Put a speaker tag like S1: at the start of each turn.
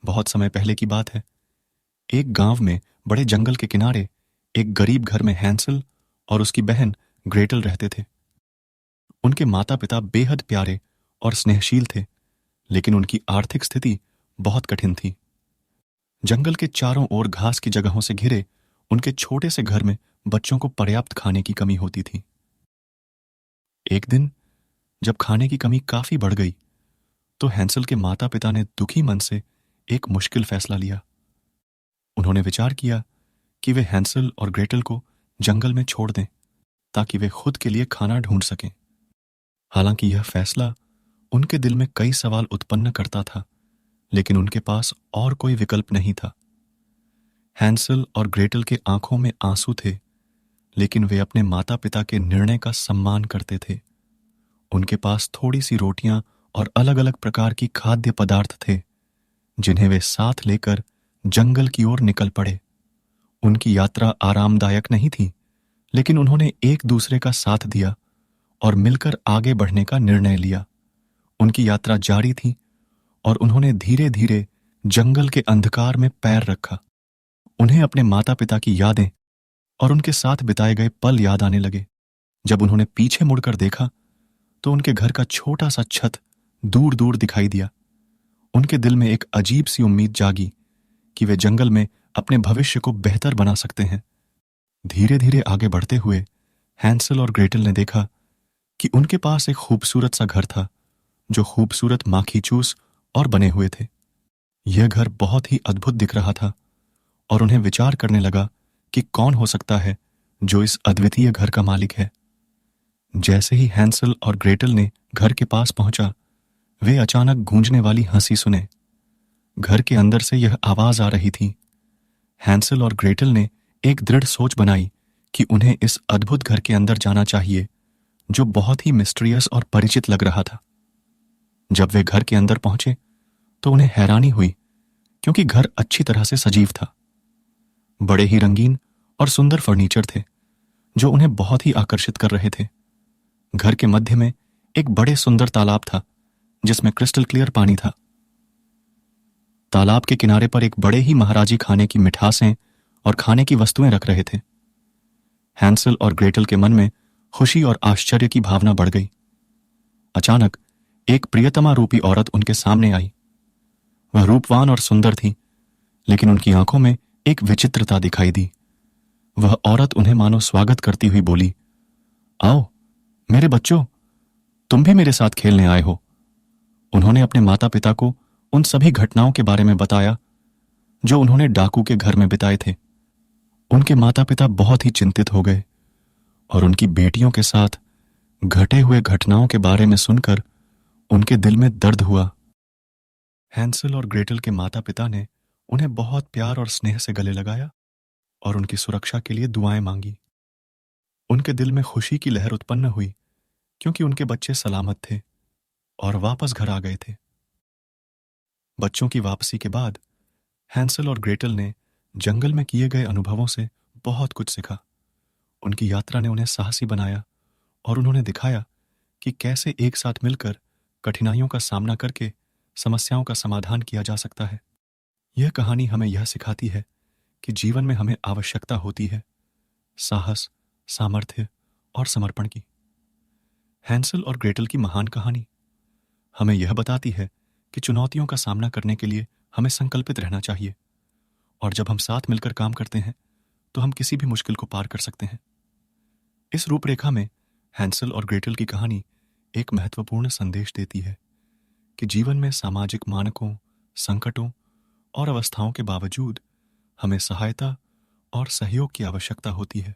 S1: बहुत समय पहले की बात है। एक गांव में बड़े जंगल के किनारे एक गरीब घर में हैंसल और उसकी बहन ग्रेटल रहते थे। उनके माता पिता बेहद प्यारे और स्नेहशील थे, लेकिन उनकी आर्थिक स्थिति बहुत कठिन थी। जंगल के चारों ओर घास की जगहों से घिरे उनके छोटे से घर में बच्चों को पर्याप्त खाने की कमी होती थी। एक दिन जब खाने की कमी काफी बढ़ गई, तो हैंसल के माता पिता ने दुखी मन से एक मुश्किल फैसला लिया। उन्होंने विचार किया कि वे हैंसल और ग्रेटल को जंगल में छोड़ दें, ताकि वे खुद के लिए खाना ढूंढ सकें। हालांकि यह फैसला उनके दिल में कई सवाल उत्पन्न करता था, लेकिन उनके पास और कोई विकल्प नहीं था। हैंसल और ग्रेटल के आंखों में आंसू थे, लेकिन वे अपने माता पिता के निर्णय का सम्मान करते थे। उनके पास थोड़ी सी रोटियां और अलग अलग प्रकार की खाद्य पदार्थ थे, जिन्हें वे साथ लेकर जंगल की ओर निकल पड़े। उनकी यात्रा आरामदायक नहीं थी, लेकिन उन्होंने एक दूसरे का साथ दिया और मिलकर आगे बढ़ने का निर्णय लिया। उनकी यात्रा जारी थी और उन्होंने धीरे धीरे जंगल के अंधकार में पैर रखा। उन्हें अपने माता पिता की यादें और उनके साथ बिताए गए पल याद आने लगे। जब उन्होंने पीछे मुड़कर देखा, तो उनके घर का छोटा सा छत दूर दूर दिखाई दिया। उनके दिल में एक अजीब सी उम्मीद जागी कि वे जंगल में अपने भविष्य को बेहतर बना सकते हैं। धीरे धीरे आगे बढ़ते हुए हैंसल और ग्रेटल ने देखा कि उनके पास एक खूबसूरत सा घर था, जो खूबसूरत माखीचूस और बने हुए थे। यह घर बहुत ही अद्भुत दिख रहा था और उन्हें विचार करने लगा कि कौन हो सकता है जो इस अद्वितीय घर का मालिक है। जैसे ही हैंसल और ग्रेटल ने घर के पास पहुंचा, वे अचानक गूंजने वाली हंसी सुने। घर के अंदर से यह आवाज आ रही थी। हैंसल और ग्रेटल ने एक दृढ़ सोच बनाई कि उन्हें इस अद्भुत घर के अंदर जाना चाहिए, जो बहुत ही मिस्टीरियस और परिचित लग रहा था। जब वे घर के अंदर पहुंचे, तो उन्हें हैरानी हुई, क्योंकि घर अच्छी तरह से सजीव था। बड़े ही रंगीन और सुंदर फर्नीचर थे, जो उन्हें बहुत ही आकर्षित कर रहे थे। घर के मध्य में एक बड़े सुंदर तालाब था, जिसमें क्रिस्टल क्लियर पानी था। तालाब के किनारे पर एक बड़े ही महाराजी खाने की मिठासें और खाने की वस्तुएं रख रहे थे। हैंसल और ग्रेटल के मन में खुशी और आश्चर्य की भावना बढ़ गई। अचानक एक प्रियतमा रूपी औरत उनके सामने आई। वह रूपवान और सुंदर थी, लेकिन उनकी आंखों में एक विचित्रता दिखाई दी। वह औरत उन्हें मानो स्वागत करती हुई बोली, आओ मेरे बच्चों, तुम भी मेरे साथ खेलने आए हो। उन्होंने अपने माता पिता को उन सभी घटनाओं के बारे में बताया जो उन्होंने डाकू के घर में बिताए थे। उनके माता पिता बहुत ही चिंतित हो गए और उनकी बेटियों के साथ घटे हुए घटनाओं के बारे में सुनकर उनके दिल में दर्द हुआ। हैंसल और ग्रेटल के माता पिता ने उन्हें बहुत प्यार और स्नेह से गले लगाया और उनकी सुरक्षा के लिए दुआएं मांगी। उनके दिल में खुशी की लहर उत्पन्न हुई, क्योंकि उनके बच्चे सलामत थे और वापस घर आ गए थे। बच्चों की वापसी के बाद हैंसल और ग्रेटल ने जंगल में किए गए अनुभवों से बहुत कुछ सीखा। उनकी यात्रा ने उन्हें साहसी बनाया और उन्होंने दिखाया कि कैसे एक साथ मिलकर कठिनाइयों का सामना करके समस्याओं का समाधान किया जा सकता है। यह कहानी हमें यह सिखाती है कि जीवन में हमें आवश्यकता होती है साहस, सामर्थ्य और समर्पण की। हैंसल और ग्रेटल की महान कहानी हमें यह बताती है कि चुनौतियों का सामना करने के लिए हमें संकल्पित रहना चाहिए, और जब हम साथ मिलकर काम करते हैं तो हम किसी भी मुश्किल को पार कर सकते हैं। इस रूपरेखा में हैंसल और ग्रेटल की कहानी एक महत्वपूर्ण संदेश देती है कि जीवन में सामाजिक मानकों, संकटों और अवस्थाओं के बावजूद हमें सहायता और सहयोग की आवश्यकता होती है।